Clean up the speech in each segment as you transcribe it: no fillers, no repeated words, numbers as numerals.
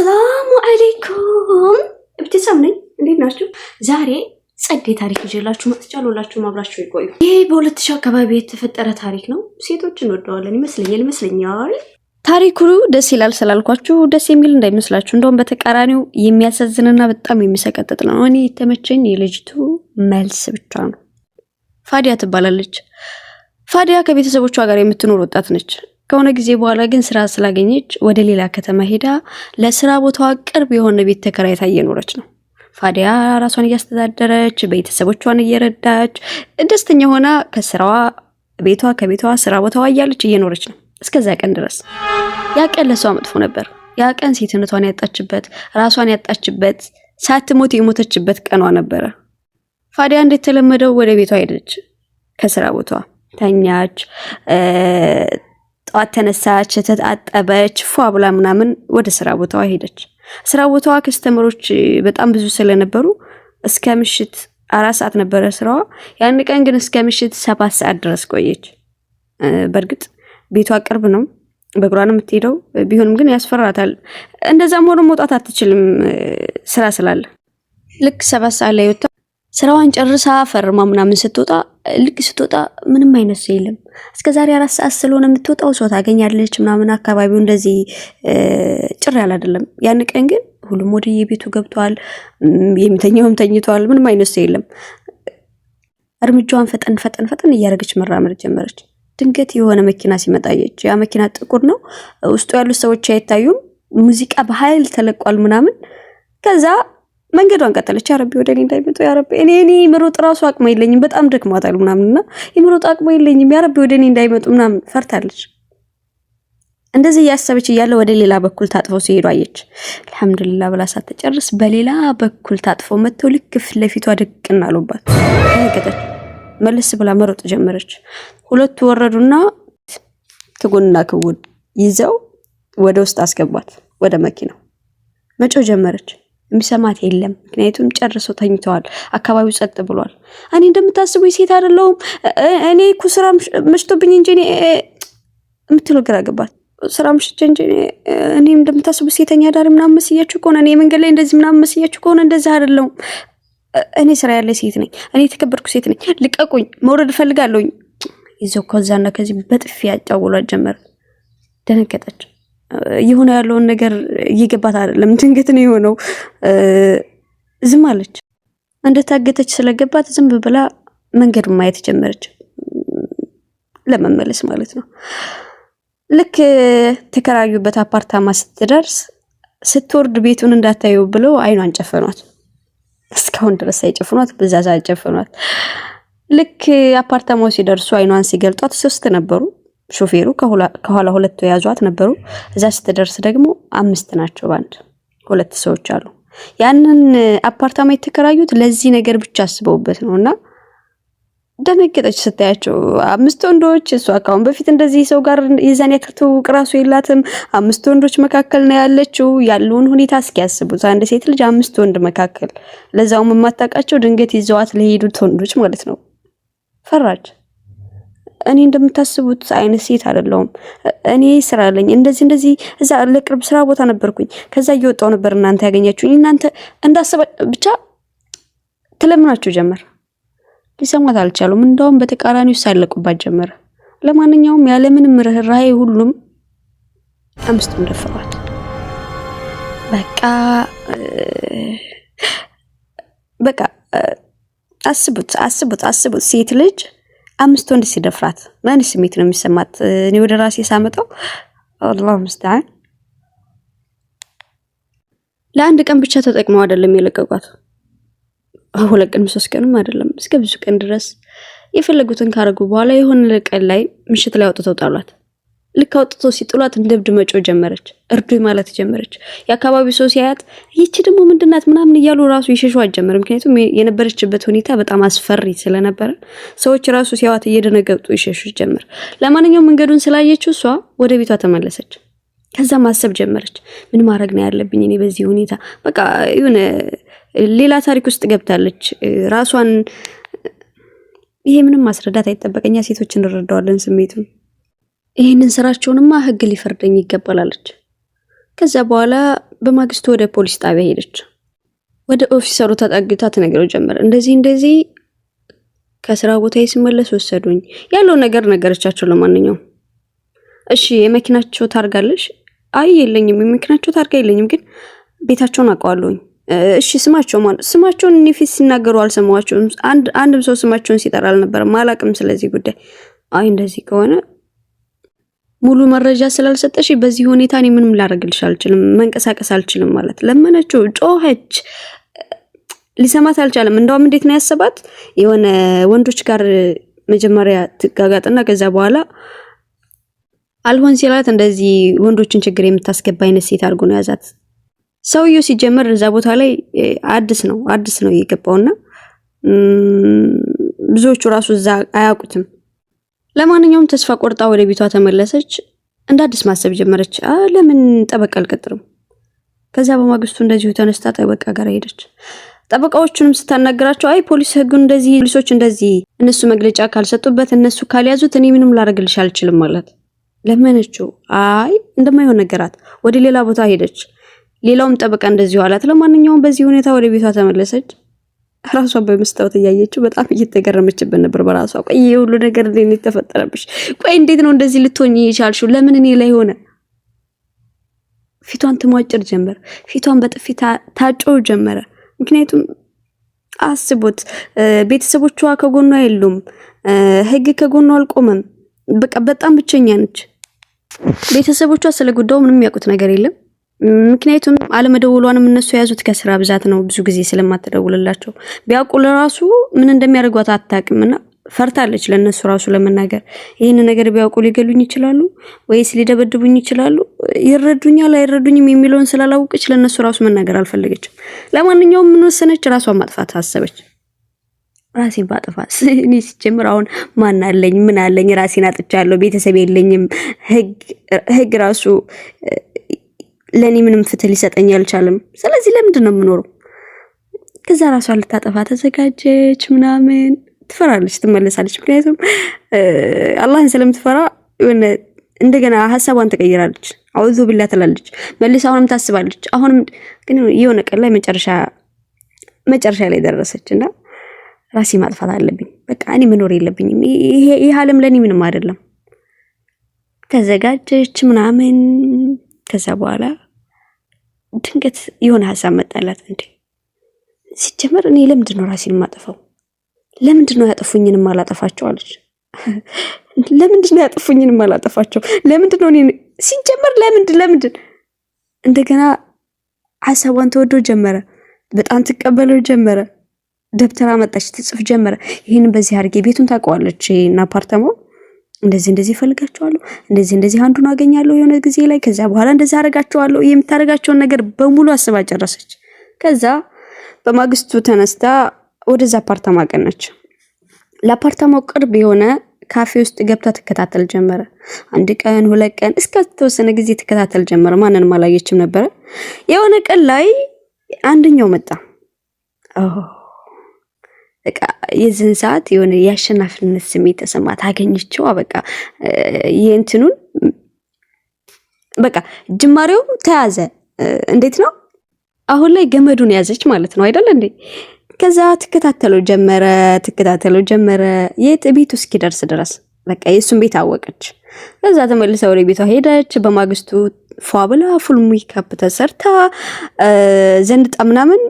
አሰላሙ አለይኩም እብትሰም ነኝ። እንዴት ናችሁ? ዛሬ ጸዴ ታሪክ ይዤላችሁ መጥቻለሁ። አብራችሁ ይቆዩ። ይሄ በ2000 አካባቢ የተፈጠረ ታሪክ ነው። ሴቶች እንወደዋለን ይመስለኛል። ታሪኩ ደስ ይላል ስላልኳችሁ ደስ የሚል እንዳይመስላችሁ፣ እንደውም በተቃራኒው የሚያሳዝንና በጣም የሚሰቀጥጥ ነው። እኔ የተመቸኝ የልጅቱ መልስ ብቻ ነው። ፋዲያ ትባላለች። ፋዲያ ከቤተሰቦቿ ጋር የምትኖር ወጣት ነች። ከሆነ ጊዜ በኋላ ግን ስራ ስላገኘች ወደ ሌላ ከተማ ሄዳ ለስራ ቦታዋ ቅርብ የሆነ ቤት ተከራይታ እየኖረች ነው። ፋዲያ ራሷን እያስተዳደረች ቤተሰቦቿን እየረዳች ደስተኛ ሆና ከስራዋ ቤቷ ከቤቷ ስራ ቦታዋ እያለች እየኖረች ነው። እስከዛ ቀን ድረስ ያ ቀን ለሷ መጥፎ ነበር። ያ ቀን ሴትነቷን ያጣችበት፣ ራሷን ያጣችበት፣ ሳትሞት የሞተችበት ቀኗ ነበረ። ፋዲያ እንደተለመደው ወደ ቤቷ ሄደች። ከስራ ቦታዋ ተኛች። ጧት ተነሳች፣ ተጣጣበች፣ ፏ ብላ ምናምን ወደ ስራ ቦታዋ ሄደች። ስራ ቦታዋ ከስተመሮች በጣም ብዙ ስለነበሩ እስከ ምሽት 4 ሰዓት ነበረ ስራዋ። ያን ቀን ግን እስከ ምሽት 7 ሰዓት ድረስ ቆየች። በእርግጥ ቤቷ ቅርብ ነው፣ በእግሯ ነው የምትሄደው። ቢሆንም ግን ያስፈራታል። እንደዛም ሆኖ መውጣት አትችልም ስራ ስላለ። ልክ 7 ሰዓት ላይ ወጣ ስራዋን ጨርሳ ፈርማ ምናምን ስትወጣ ምንም አይነት ሰው የለም። እስከዛሬ 4 ሰዓት ስለሆነ የምትወጣው ሰው ታገኛለች ምናምን። አካባቢው እንደዚህ ጭር ያለ አይደለም። ያን ቀን ግን ሁሉም ወደ የቤቱ ገብቷል። የሚተኛውም ተኝቷል። ምንም አይነት ሰው የለም። እርምጃዋን ፈጠን እያደረገች መራመድ ጀመረች። ድንገት የሆነ መኪና ሲመጣየች። ያ መኪና ጥቁር ነው። ውስጡ ያሉት ሰዎች አይታዩም። ሙዚቃ በኃይል ተለቋል ምናምን። ከዛ መንገዷን ቀጠለች። ያ ረቢ ወደ እኔ እንዳይመጡ፣ ያ ረቢ እኔ ምሮጥ ራሱ አቅሙ የለኝም፣ በጣም ደክሟታል ምናምንና የምሮጥ አቅሙ የለኝም፣ ያ ረቢ ወደ እኔ እንዳይመጡ ምናምን ፈርታለች። እንደዚህ እያሰበች እያለ ወደ ሌላ በኩል ታጥፈው ሲሄዱ አየች። አልሐምዱሊላህ ብላ ሳትጨርስ በሌላ በኩል ታጥፈው መጥተው ልክ ፊት ለፊቷ ደቅና አሉባት። ተገጠች። መለስ ብላ መሮጥ ጀመረች። ሁለቱ ወረዱና ትጎንና ክውን ይዘው ወደ ውስጥ አስገቧት። ወደ መኪናው መጮህ ጀመረች። የሚሰማት የለም፣ ምክንያቱም ጨርሰው ተኝተዋል። አካባቢው ጸጥ ብሏል። እኔ እንደምታስቡኝ ሴት አይደለሁም፣ እኔ እኮ ስራ መሽቶብኝ እንጂ የምትለው ግራ ገባት። ስራ መሽቼ እንጂ እኔ እንደምታስቡ ሴተኛ ዳር ምናምን መስያችሁ ከሆነ እኔ መንገድ ላይ እንደዚህ ምናምን መስያችሁ ከሆነ እንደዛ አይደለሁም። እኔ ስራ ያለ ሴት ነኝ፣ እኔ የተከበርኩ ሴት ነኝ፣ ልቀቁኝ፣ መውረድ እፈልጋለሁኝ። ይዘው ከዛና ከዚህ በጥፊ ያጫውሏት ጀመረ። ደነገጠች። የሆነ ያለውን ነገር እየገባት አይደለም። ድንገት ነው የሆነው። ዝም አለች። እንደታገተች ስለገባት ዝም ብላ መንገዱን ማየት ጀመረች፣ ለመመለስ ማለት ነው። ልክ ተከራዩበት አፓርታማ ስትደርስ ስትወርድ ቤቱን እንዳታዩ ብለው አይኗን ጨፈኗት። እስካሁን ድረስ ሳይጨፍኗት በዛዛ ጨፈኗት። ልክ አፓርታማው ሲደርሱ አይኗን ሲገልጧት 3 ነበሩ። ሾፌሩ ከኋላ 2 ያዟት ነበሩ። እዛ ስትደርስ ደግሞ 5 ናቸው። ባንድ 2 ሰዎች አሉ። ያንን አፓርታማ የተከራዩት ለዚህ ነገር ብቻ አስበውበት ነውና ደነገጠች ስታያቸው። 5 ወንዶች። እሷ ካሁን በፊት እንደዚህ ሰው ጋር የዛን ያክል ትውውቅ ራሱ የላትም። 5 ወንዶች መካከል ነው ያለችው። ያለውን ሁኔታ እስኪያስቡት አንድ ሴት ልጅ 5 ወንድ መካከል፣ ለዛውም የማታውቃቸው ድንገት ይዘዋት ለሄዱት ወንዶች ማለት ነው። ፈራች። እኔ እንደምታስቡት አይነት ሴት አይደለሁም። እኔ ስራ አለኝ። እንደዚህ እዛ ለቅርብ ስራ ቦታ ነበርኩኝ። ከዛ እየወጣው ነበር እናንተ ያገኛችሁኝ። እናንተ እንዳሰበ ብቻ ተለምናችሁ ጀመር። ሊሰማት አልቻሉም። እንደውም በተቃራኒው ሳይለቁባት ጀመረ። ለማንኛውም ያለምንም ርህራሄ ሁሉም 5ቱን ደፈሯት። በቃ አስቡት ሴት ልጅ 5 ወንድ ሲደፍራት ምን ስሜት ነው የሚሰማት? እኔ ወደ ራሴ ሳመጣው አላህ ሙስተዓን። ለአንድ ቀን ብቻ ተጠቅመው አይደለም የለቀቋት፣ 2 ቀን 3 ቀንም አይደለም፣ እስከ ብዙ ቀን ድረስ የፈለጉትን ካረጉ በኋላ የሆነ ቀን ላይ ምሽት ላይ አውጥተው ጣሏት። ልክ አውጥተው ሲጥሏት እንደብድ መጮህ ጀመረች። እርዱኝ ማለት ጀመረች። የአካባቢው ሰው ሲያያት ይቺ ደግሞ ምንድናት ምናምን እያሉ ራሱ ይሸሿት ጀመረ። ምክንያቱም የነበረችበት ሁኔታ በጣም አስፈሪ ስለነበረ ሰዎች ራሱ ሲያዋት እየደነገጡ ይሸሹ ጀመር። ለማንኛውም መንገዱን ስላየችው እሷ ወደ ቤቷ ተመለሰች። ከዛ ማሰብ ጀመረች። ምን ማድረግ ነው ያለብኝ እኔ በዚህ ሁኔታ? በቃ የሆነ ሌላ ታሪክ ውስጥ ገብታለች ራሷን። ይሄ ምንም ማስረዳት አይጠበቀኛ፣ ሴቶች እንረዳዋለን ስሜቱን። ይሄንን ስራቸውንማ ህግ ሊፈርደኝ ይገባላለች። ከዛ በኋላ በማግስቱ ወደ ፖሊስ ጣቢያ ሄደች። ወደ ኦፊሰሩ ተጠግታ ትነግረው ጀመረ። እንደዚህ ከስራ ቦታዬ ስመለስ ወሰዱኝ ያለው ነገር ነገረቻቸው። ለማንኛውም እሺ የመኪናቸው ታርጋለሽ? አይ የለኝም፣ የመኪናቸው ታርጋ የለኝም፣ ግን ቤታቸውን አውቀዋለሁኝ። እሺ ስማቸውን እኔ ፊት ሲናገሩ አልሰማዋቸውም። አንድም ሰው ስማቸውን ሲጠራ አልነበረም። አላቅም ስለዚህ ጉዳይ። አይ እንደዚህ ከሆነ ሙሉ መረጃ ስላልሰጠሽ በዚህ ሁኔታ እኔ ምንም ላደርግልሽ አልችልም፣ መንቀሳቀስ አልችልም ማለት ለመነችው። ጮኸች፣ ሊሰማት አልቻለም። እንደውም እንዴት ነው ያሰባት? የሆነ ወንዶች ጋር መጀመሪያ ትጋጋጥና ከዛ በኋላ አልሆን ሲላት እንደዚህ ወንዶችን ችግር የምታስገባ አይነት ሴት አድርጎ ነው ያዛት። ሰውየው ሲጀመር እዛ ቦታ ላይ አዲስ ነው የገባውና ብዙዎቹ ራሱ እዛ አያውቁትም። ለማንኛውም ተስፋ ቆርጣ ወደ ቤቷ ተመለሰች። እንደ አዲስ ማሰብ ጀመረች። ለምን ጠበቃ አልቀጥርም? ከዛ በማግስቱ እንደዚሁ ተነስታ ጠበቃ ጋር ሄደች። ጠበቃዎቹንም ስታናገራቸው አይ ፖሊሶች እንደዚህ እነሱ መግለጫ ካልሰጡበት እነሱ ካልያዙት እኔ ምንም ላደርግልሽ አልችልም ማለት ለመነችው። አይ እንደማይሆን ነገራት። ወደ ሌላ ቦታ ሄደች። ሌላውም ጠበቃ እንደዚሁ አላት። ለማንኛውም በዚህ ሁኔታ ወደ ቤቷ ተመለሰች። ራሷን በመስታወት እያየችው በጣም እየተገረመችበት ነበር በራሷ። ቆይ ይሄ ሁሉ ነገር እንዴት ተፈጠረብሽ? ቆይ እንዴት ነው እንደዚህ ልትሆኚ የቻልሽው? ለምን እኔ ላይ ሆነ? ፊቷን ትሟጭር ጀመረ። ፊቷን በጥፊ ታጮው ጀመረ። ምክንያቱም አስቡት፣ ቤተሰቦቿ ከጎኗ የሉም፣ ህግ ከጎኗ አልቆመም። በቃ በጣም ብቸኛ ነች። ቤተሰቦቿ ስለ ጉዳዩ ምንም ያውቁት ነገር የለም። ምክንያቱም አለመደወሏንም እነሱ የያዙት ከስራ ብዛት ነው። ብዙ ጊዜ ስለማትደውልላቸው ቢያውቁ ለራሱ ምን እንደሚያደርጓት አታውቅምና ፈርታለች ለነሱ ራሱ ለመናገር። ይህን ነገር ቢያውቁ ሊገሉኝ ይችላሉ ወይስ ሊደበድቡኝ ይችላሉ፣ ይረዱኛል አይረዱኝም የሚለውን ስላላወቀች ለነሱ ራሱ መናገር አልፈለገችም። ለማንኛውም ምን ወሰነች? ራሷን ማጥፋት አሰበች። ራሴን ባጠፋስ እኔ ሲጀምር አሁን ማን አለኝ? ምን አለኝ? ራሴን አጥቻለሁ። ቤተሰብ የለኝም። ህግ ራሱ ለኔ ምንም ፍትህ ሊሰጠኝ አልቻለም። ስለዚህ ለምንድን ነው የምኖረው? ከዛ ራሷን ልታጠፋ ተዘጋጀች ምናምን። ትፈራለች፣ ትመለሳለች። ምክንያቱም አላህን ስለምትፈራ የሆነ እንደገና ሐሳቧን ተቀይራለች። አውዙ ቢላ ትላለች። መልስ አሁንም ታስባለች። አሁንም ግን የሆነ ቀን ላይ መጨረሻ ላይ ደረሰችና ራሴ ማጥፋት አለብኝ፣ በቃ እኔ መኖር የለብኝም፣ ይሄ ዓለም ለኔ ምንም አይደለም። ተዘጋጀች ምናምን። ከዛ በኋላ ድንገት የሆነ ሐሳብ መጣላት። እንዴ ሲጀመር እኔ ለምንድን ነው ራሴን ማጠፋው? ለምንድን ነው ያጠፉኝንም አላጠፋቸው አለች። ለምንድን ነው ያጠፉኝንም አላጠፋቸው? ለምንድን ነው እኔ ሲጀመር ለምንድን እንደገና ሐሳቧን ተወዶ ጀመረ። በጣም ትቀበለው ጀመረ። ደብተራ መጣች፣ ትጽፍ ጀመረ። ይሄንን በዚህ አድርጌ ቤቱን ታውቀዋለች እና አፓርታማው እንደዚህ ፈልጋቸዋለሁ፣ እንደዚህ አንዱን አገኛለሁ የሆነ ጊዜ ላይ፣ ከዛ በኋላ እንደዚህ አረጋቸዋለሁ። የምታረጋቸውን ነገር በሙሉ አስባ ጨረሰች። ከዛ በማግስቱ ተነስታ ወደዛ አፓርታማ ቀነች። ለአፓርታማው ቅርብ የሆነ ካፌ ውስጥ ገብታ ትከታተል ጀመረ። አንድ ቀን፣ ሁለት ቀን፣ እስከ ተወሰነ ጊዜ ትከታተል ጀመረ። ማንንም አላየችም ነበረ። የሆነ ቀን ላይ አንደኛው መጣ። በቃ የዚህን ሰዓት የሆነ የአሸናፊነት ስሜት ተሰማት። አገኘችው። በቃ የእንትኑን በቃ ጅማሬው ተያዘ። እንዴት ነው አሁን ላይ ገመዱን ያዘች ማለት ነው አይደል እንዴ? ከዛ ትከታተለው ጀመረ የት ቤቱ እስኪደርስ ድረስ በቃ የሱን ቤት አወቀች። ከዛ ተመልሳ ወደ ቤቷ ሄደች። በማግስቱ ፏ ብላ ፉል ሜካፕ ተሰርታ ዘንጣ ምናምን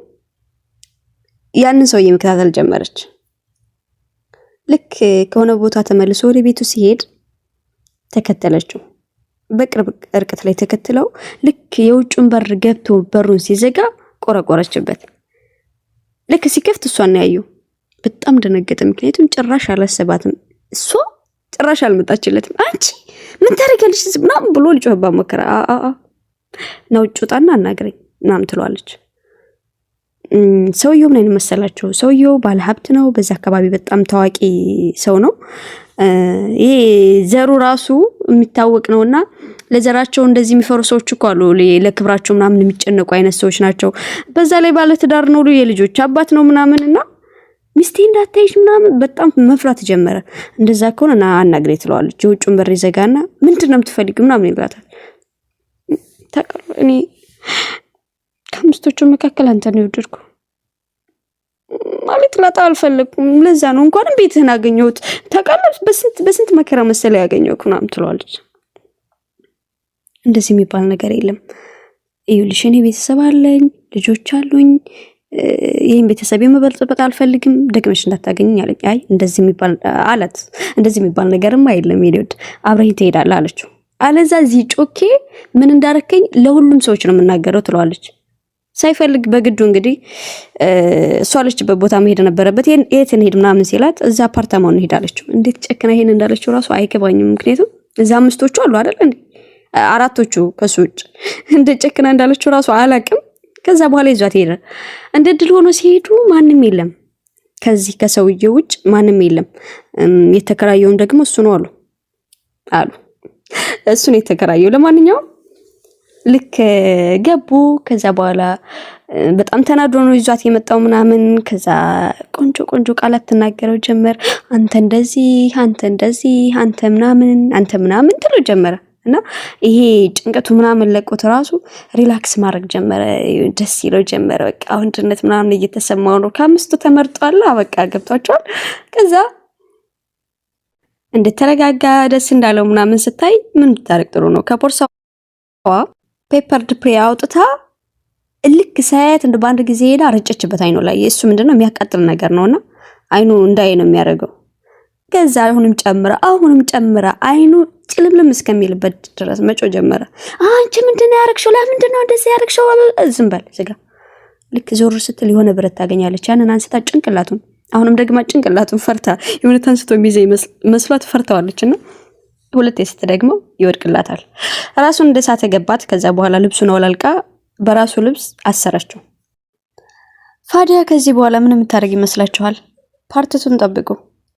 ያንን ሰውዬ መከታተል ጀመረች። ልክ ከሆነ ቦታ ተመልሶ ወደ ቤቱ ሲሄድ ተከተለችው። በቅርብ ርቀት ላይ ተከትለው ልክ የውጭውን በር ገብቶ በሩን ሲዘጋ ቆረቆረችበት። ልክ ሲከፍት እሷን ያየው። በጣም ደነገጠ። ምክንያቱም ጭራሽ አላሰባትም። እሷ ጭራሽ አልመጣችለትም። አንቺ ምን ታደርጊያለሽ ምናምን ብሎ ሊጮህባት ሞከረ። ነው ውጭ ውጣና አናግረኝ ምናምን ትለዋለች። ሰውየው ምን አይነት መሰላችሁ? ሰውየው ባለሀብት ነው። በዛ አካባቢ በጣም ታዋቂ ሰው ነው። ይሄ ዘሩ ራሱ የሚታወቅ ነውና ለዘራቸው እንደዚህ የሚፈሩ ሰዎች እኮ አሉ። ለክብራቸው ምናምን የሚጨነቁ አይነት ሰዎች ናቸው። በዛ ላይ ባለ ትዳር ነው፣ የልጆች አባት ነው ምናምንና ሚስቴ እንዳታይሽ ምናምን በጣም መፍራት ጀመረ። እንደዛ ከሆነ ና አናግሬ ትለዋለች። የውጭውን በር ይዘጋና ምንድነው የምትፈልጊው ምናምን ይላታል። ታውቃለህ እኔ ከአምስቶቹ መካከል አንተ ነው የወደድኩ ማለት ላጣ አልፈለኩም። ለዛ ነው እንኳን ቤትህን አገኘሁት ታውቃለህ። በስንት መከራ መሰለ ያገኘሁት ምናምን ትለዋለች። እንደዚህ የሚባል ነገር የለም። ይኸውልሽ እኔ ቤተሰብ አለኝ፣ ልጆች አሉኝ። ይሄን ቤተሰብ የመበልጥበት አልፈልግም፣ ደግመሽ እንዳታገኝ አለኝ። አይ እንደዚህ የሚባል አላት። እንደዚህ የሚባል ነገርም አይደለም ይልድ አብረህ ትሄዳለህ አለችው። አለዛ እዚህ ጮኬ ምን እንዳረከኝ ለሁሉም ሰዎች ነው የምናገረው ትለዋለች። ሳይፈልግ በግዱ እንግዲህ እሷ አለችበት ቦታ መሄድ ነበረበት። የት እንሄድ ምናምን ሲላት እዛ አፓርታማው ነው ሄዳለችው። እንዴት ጨክና ይሄን እንዳለችው ራሱ አይገባኝም። ምክንያቱም እዛ አምስቶቹ አሉ አይደል እንዴ? አራቶቹ ከሱ ውጭ እንደ ጨክና እንዳለችው ራሱ አላቅም። ከዛ በኋላ ይዟት ሄደ። እንደ ድል ሆኖ ሲሄዱ ማንም የለም፣ ከዚህ ከሰውየው ውጭ ማንም የለም። የተከራየውም ደግሞ እሱ ነው አሉ እሱ ነው የተከራየው። ለማንኛውም ልክ ገቡ። ከዛ በኋላ በጣም ተናዶ ነው ይዟት የመጣው ምናምን። ከዛ ቆንጆ ቃላት ተናገረው ጀመር። አንተ እንደዚህ አንተ ምናምን ትሎ ጀመረ። እና ይሄ ጭንቀቱ ምናምን ለቆት ራሱ ሪላክስ ማድረግ ጀመረ። ደስ ይለው ጀመረ። በቃ ወንድነት ምናምን እየተሰማው ነው። ከአምስቱ ተመርጧል። በቃ ገብቷቸዋል። ከዛ እንደተረጋጋ ደስ እንዳለው ምናምን ስታይ ምን ብታረቅ ጥሩ ነው? ከፖርሳዋ ፔፐር ድፕሬ አውጥታ ልክ ሳያት እንደ ባንድ ጊዜ ሄዳ ረጨችበት አይኑ ላይ። እሱ ምንድነው የሚያቃጥል ነገር ነውና አይኑ እንዳይ ነው የሚያደርገው። ከዛ አሁንም ጨምራ አይኑ ጭልምልም እስከሚልበት ድረስ መጮ ጀመረ። አንቺ ምንድነው ያረክሽው? ለምንድነው እንደዚህ ያረክሽው? ዝም በል ዝጋ። ልክ ዞር ስትል የሆነ ብረት ታገኛለች። ያንን አንስታ ጭንቅላቱን አሁንም ደግማ ጭንቅላቱን ፈርታ የሆነ አንስቶ የሚይዘ መስሏት ፈርታዋለችና ሁለቴ ስትደግመው ይወድቅላታል። ራሱን እንደሳተ ገባት። ከዛ በኋላ ልብሱን አውላልቃ በራሱ ልብስ አሰረችው። ፋዲያ ከዚህ በኋላ ምን የምታደርግ ይመስላችኋል? ፓርቲቱን ጠብቁ።